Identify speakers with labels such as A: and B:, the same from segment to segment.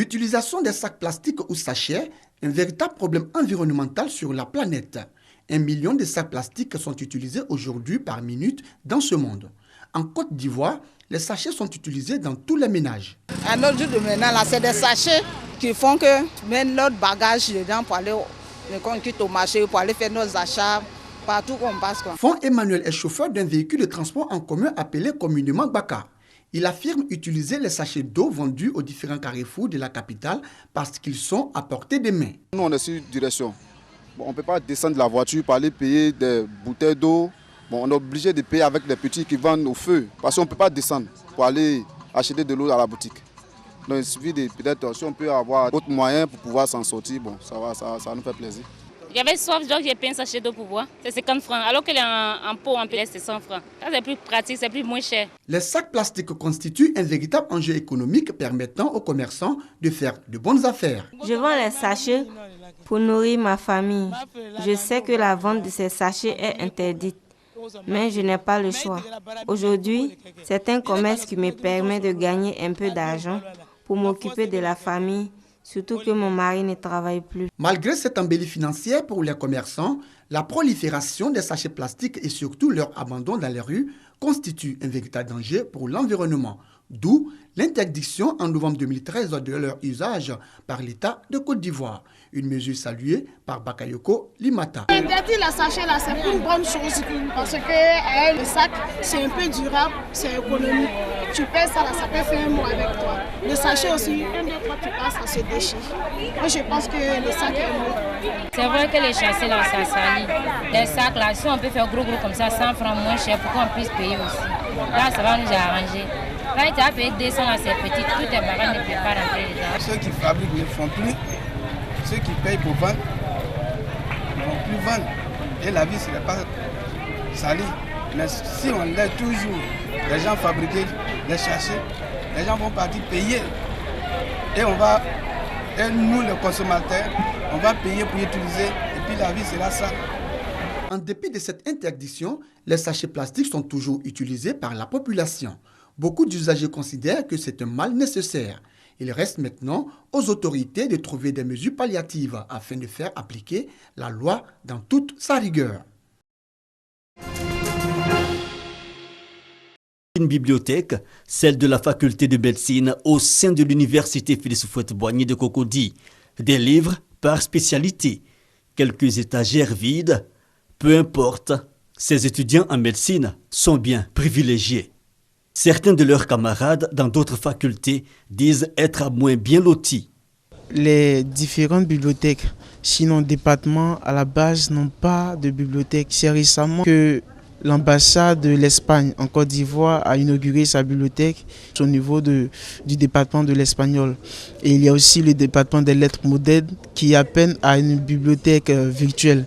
A: L'utilisation des sacs plastiques ou sachets est un véritable problème environnemental sur la planète. 1 million de sacs plastiques sont utilisés aujourd'hui par minute dans ce monde. En Côte d'Ivoire, les sachets sont utilisés dans tous les ménages.
B: À notre jour de maintenant, là, c'est des sachets qui font que même notre bagage dedans pour aller au marché, pour aller faire nos achats, partout où on passe.
A: Fon Emmanuel est chauffeur d'un véhicule de transport en commun appelé communément Baka. Il affirme utiliser les sachets d'eau vendus aux différents carrefours de la capitale parce qu'ils sont à portée de main.
C: Nous, on est sur direction. Bon, on ne peut pas descendre de la voiture pour aller payer des bouteilles d'eau. Bon, on est obligé de payer avec les petits qui vendent au feu parce qu'on ne peut pas descendre pour aller acheter de l'eau à la boutique. Donc il suffit de peut-être si on peut avoir d'autres moyens pour pouvoir s'en sortir, bon, ça nous fait plaisir.
D: J'avais soif, donc j'ai payé un sachet d'eau pour boire. C'est 50 francs, alors qu'il est en pot, en pièce, c'est 100 francs. Ça, c'est plus pratique, c'est plus moins cher.
A: Les sacs plastiques constituent un véritable enjeu économique permettant aux commerçants de faire de bonnes affaires.
E: Je vends les sachets pour nourrir ma famille. Je sais que la vente de ces sachets est interdite, mais je n'ai pas le choix. Aujourd'hui, c'est un commerce qui me permet de gagner un peu d'argent pour m'occuper de la famille. Surtout que mon mari ne travaille plus.
A: Malgré cette embellie financière pour les commerçants, la prolifération des sachets plastiques et surtout leur abandon dans les rues constitue un véritable danger pour l'environnement. D'où l'interdiction en novembre 2013 de leur usage par l'État de Côte d'Ivoire. Une mesure saluée par Bakayoko Limata.
F: Interdire les sachets là, c'est une bonne chose parce que le sac, c'est un peu durable, c'est économique. Tu payes ça là, ça peut faire un mois avec toi. Le sachet aussi, une fois tu passes, ça se déchire. Moi je pense que le sac est mieux.
D: C'est vrai que les chassés là, ça salit. Les sacs là, si on peut faire gros comme ça, 100 francs moins cher pour qu'on puisse payer aussi. Là, ça va nous arranger. Quand tu as payé 200 là, c'est petit, tous tes bagages ne peuvent pas rentrer dedans.
G: Ceux qui fabriquent ne font plus. Ceux qui payent pour vendre, ils ne vont plus vendre. Et la vie, ce n'est pas sali. Mais si on laisse toujours les gens fabriquer, les chercher, les gens vont partir payer. Et nous, les consommateurs, on va payer pour utiliser. Et puis la vie sera ça.
A: En dépit de cette interdiction, les sachets plastiques sont toujours utilisés par la population. Beaucoup d'usagers considèrent que c'est un mal nécessaire. Il reste maintenant aux autorités de trouver des mesures palliatives afin de faire appliquer la loi dans toute sa rigueur.
H: Une bibliothèque, celle de la faculté de médecine au sein de l'université Félix Houphouët-Boigny de Cocody. Des livres par spécialité, quelques étagères vides. Peu importe, ces étudiants en médecine sont bien privilégiés. Certains de leurs camarades dans d'autres facultés disent être moins bien lotis.
I: Les différentes bibliothèques, sinon départements, à la base n'ont pas de bibliothèque. C'est récemment que l'ambassade de l'Espagne en Côte d'Ivoire a inauguré sa bibliothèque au niveau du département de l'espagnol. Et il y a aussi le département des lettres modernes qui à peine a une bibliothèque virtuelle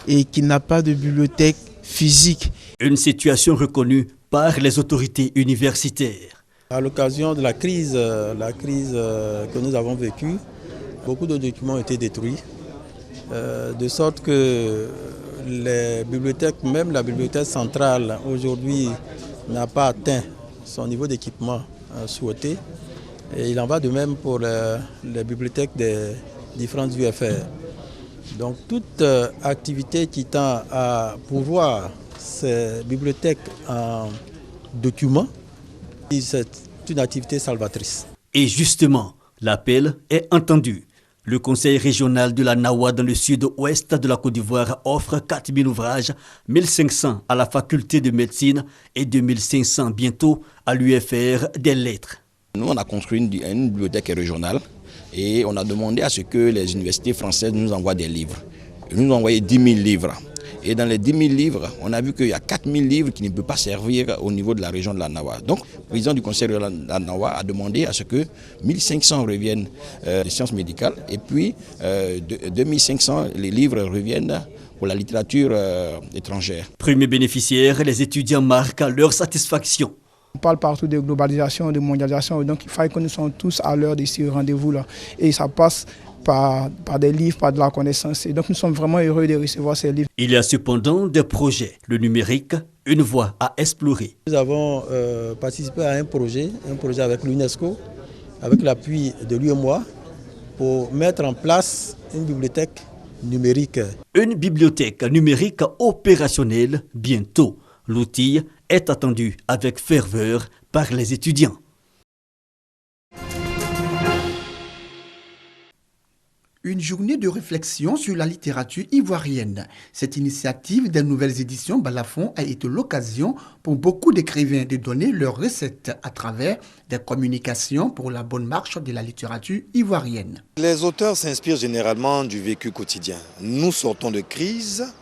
I: et qui n'a pas de bibliothèque physique.
H: Une situation reconnue par les autorités universitaires.
J: À l'occasion de la crise que nous avons vécue, beaucoup de documents ont été détruits, de sorte que les bibliothèques, même la bibliothèque centrale aujourd'hui n'a pas atteint son niveau d'équipement souhaité. Et il en va de même pour les bibliothèques des différentes UFR. Donc toute activité qui tend à pourvoir ces bibliothèques en documents, c'est une activité salvatrice.
H: Et justement, l'appel est entendu. Le conseil régional de la Nawa dans le sud-ouest de la Côte d'Ivoire offre 4000 ouvrages, 1500 à la faculté de médecine et 2500 bientôt à l'UFR des lettres.
K: Nous, on a construit une bibliothèque régionale et on a demandé à ce que les universités françaises nous envoient des livres. Ils nous ont envoyé 10 000 livres. Et dans les 10 000 livres, on a vu qu'il y a 4 000 livres qui ne peuvent pas servir au niveau de la région de la Nawa. Donc, le président du conseil de la Nawa a demandé à ce que 1500 reviennent des sciences médicales et puis 2500 les livres reviennent pour la littérature étrangère.
H: Premiers bénéficiaires, les étudiants marquent leur satisfaction.
L: On parle partout de globalisation, de mondialisation, donc il faut que nous soyons tous à l'heure de ce rendez-vous-là. Et ça passe par des livres, par de la connaissance. Et donc nous sommes vraiment heureux de recevoir ces livres.
H: Il y a cependant des projets. Le numérique, une voie à explorer.
J: Nous avons participé à un projet avec l'UNESCO, avec l'appui de l'UEMOA, pour mettre en place une bibliothèque numérique.
H: Une bibliothèque numérique opérationnelle bientôt. L'outil est attendu avec ferveur par les étudiants.
A: Une journée de réflexion sur la littérature ivoirienne. Cette initiative des nouvelles éditions Balafon a été l'occasion pour beaucoup d'écrivains de donner leurs recettes à travers des communications pour la bonne marche de la littérature ivoirienne.
M: Les auteurs s'inspirent généralement du vécu quotidien. Nous sortons de crise.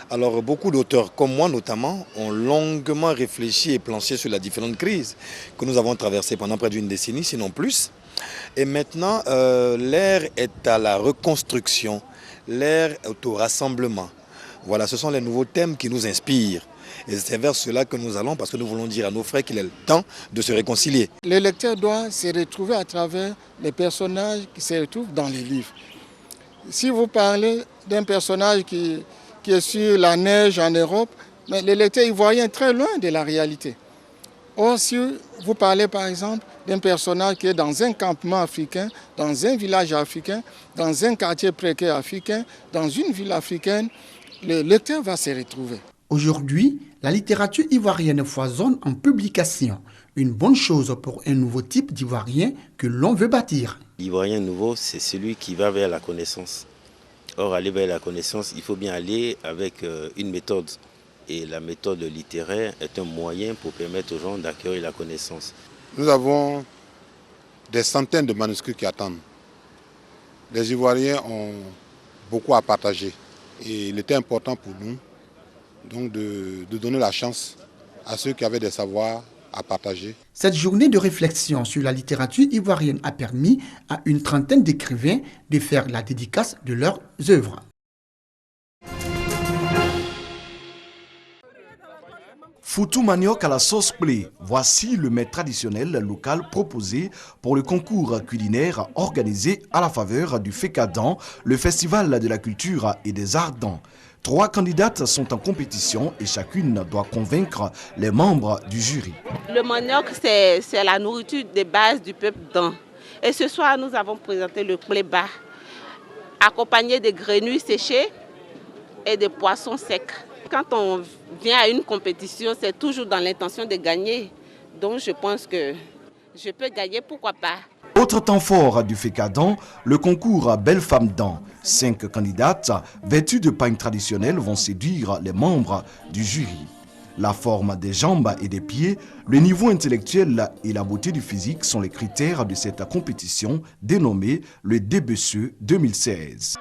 M: Alors beaucoup d'auteurs, comme moi notamment, ont longuement réfléchi et planché sur les différentes crises que nous avons traversées pendant près d'une décennie, sinon plus. Et maintenant, l'ère est à la reconstruction, l'ère est au rassemblement. Voilà, ce sont les nouveaux thèmes qui nous inspirent. Et c'est vers cela que nous allons, parce que nous voulons dire à nos frères qu'il est le temps de se réconcilier.
N: Le lecteur doit se retrouver à travers les personnages qui se retrouvent dans les livres. Si vous parlez d'un personnage qui est sur la neige en Europe, mais le lecteur ivoirien est très loin de la réalité. Or, si vous parlez par exemple d'un personnage qui est dans un campement africain, dans un village africain, dans un quartier précaire africain, dans une ville africaine, le lecteur va se retrouver.
A: Aujourd'hui, la littérature ivoirienne foisonne en publication. Une bonne chose pour un nouveau type d'ivoirien que l'on veut bâtir.
O: L'ivoirien nouveau, c'est celui qui va vers la connaissance. Or, aller vers la connaissance, il faut bien aller avec une méthode. Et la méthode littéraire est un moyen pour permettre aux gens d'acquérir la connaissance.
P: Nous avons des centaines de manuscrits qui attendent. Les Ivoiriens ont beaucoup à partager. Et il était important pour nous donc de donner la chance à ceux qui avaient des savoirs à partager.
A: Cette journée de réflexion sur la littérature ivoirienne a permis à une trentaine d'écrivains de faire la dédicace de leurs œuvres.
Q: Foutou manioc à la sauce blé. Voici le mets traditionnel local proposé pour le concours culinaire organisé à la faveur du FECADAN, le Festival de la culture et des arts d'An. 3 candidates sont en compétition et chacune doit convaincre les membres du jury.
R: Le manioc, c'est la nourriture de base du peuple d'An. Et ce soir, nous avons présenté le pléba, accompagné de grenouilles séchées et de poissons secs. Quand on vient à une compétition, c'est toujours dans l'intention de gagner. Donc je pense que je peux gagner, pourquoi pas.
Q: Autre temps fort du FECADAN, le concours Belle Femme d'An. 5 candidates vêtues de pagnes traditionnelles vont séduire les membres du jury. La forme des jambes et des pieds, le niveau intellectuel et la beauté du physique sont les critères de cette compétition dénommée le DBCE 2016.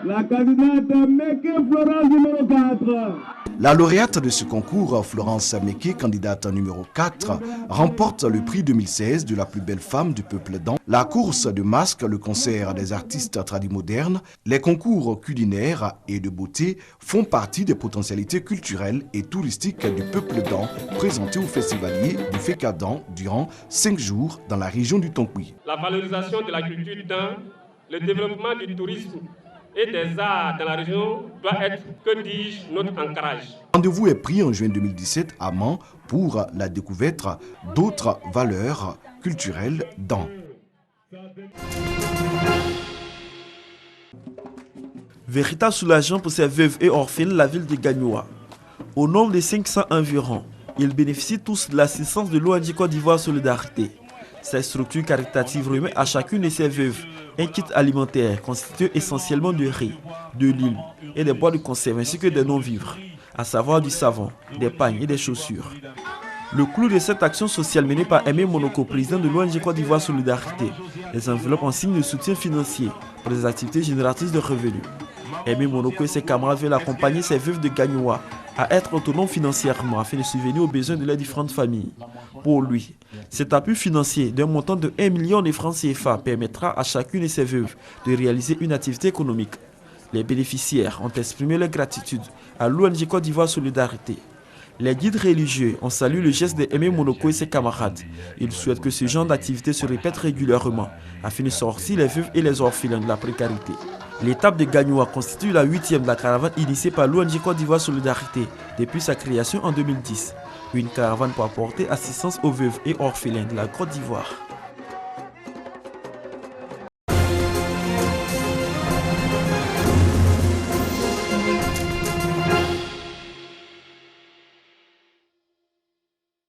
S: La candidate Meke Florence numéro 4.
Q: La lauréate de ce concours, Florence Meke, candidate numéro 4, remporte le prix 2016 de la plus belle femme du peuple d'An. La course de masques, le concert des artistes tradimodernes, les concours culinaires et de beauté font partie des potentialités culturelles et touristiques du peuple d'An présentés aux festivaliers du FECADAN durant 5 jours dans la région du Tonkoui.
T: La valorisation de la culture d'An, le développement du tourisme et des arts dans la région doit être, que dis-je, notre ancrage.
Q: Rendez-vous est pris en juin 2017 à Mans pour la découverte d'autres valeurs culturelles d'An.
U: Véritable soulagement pour ces veuves et orphelins, la ville de Gagnoa. Au nombre de 500 environ, ils bénéficient tous de l'assistance de l'ONG Côte d'Ivoire Solidarité. Cette structure caritative remet à chacune de ces veuves un kit alimentaire constitué essentiellement de riz, de l'huile et des bois de conserve ainsi que des non-vivres, à savoir du savon, des pagnes et des chaussures. Le clou de cette action sociale menée par Aimé Monoko, président de l'ONG Côte d'Ivoire Solidarité, les enveloppes en signe de soutien financier pour les activités génératrices de revenus. Aimé Monoko et ses camarades veulent accompagner ces veuves de Gagnoa à être autonomes financièrement afin de subvenir aux besoins de leurs différentes familles. Pour lui, cet appui financier d'un montant de 1 million de francs CFA permettra à chacune de ces veuves de réaliser une activité économique. Les bénéficiaires ont exprimé leur gratitude à l'ONG Côte d'Ivoire Solidarité. Les guides religieux ont salué le geste d'Aimé Monoko et ses camarades. Ils souhaitent que ce genre d'activité se répète régulièrement afin de sortir les veuves et les orphelins de la précarité. L'étape de Gagnoa constitue la 8e de la caravane initiée par l'ONG Côte d'Ivoire Solidarité depuis sa création en 2010. Une caravane pour apporter assistance aux veuves et orphelins de la Côte d'Ivoire.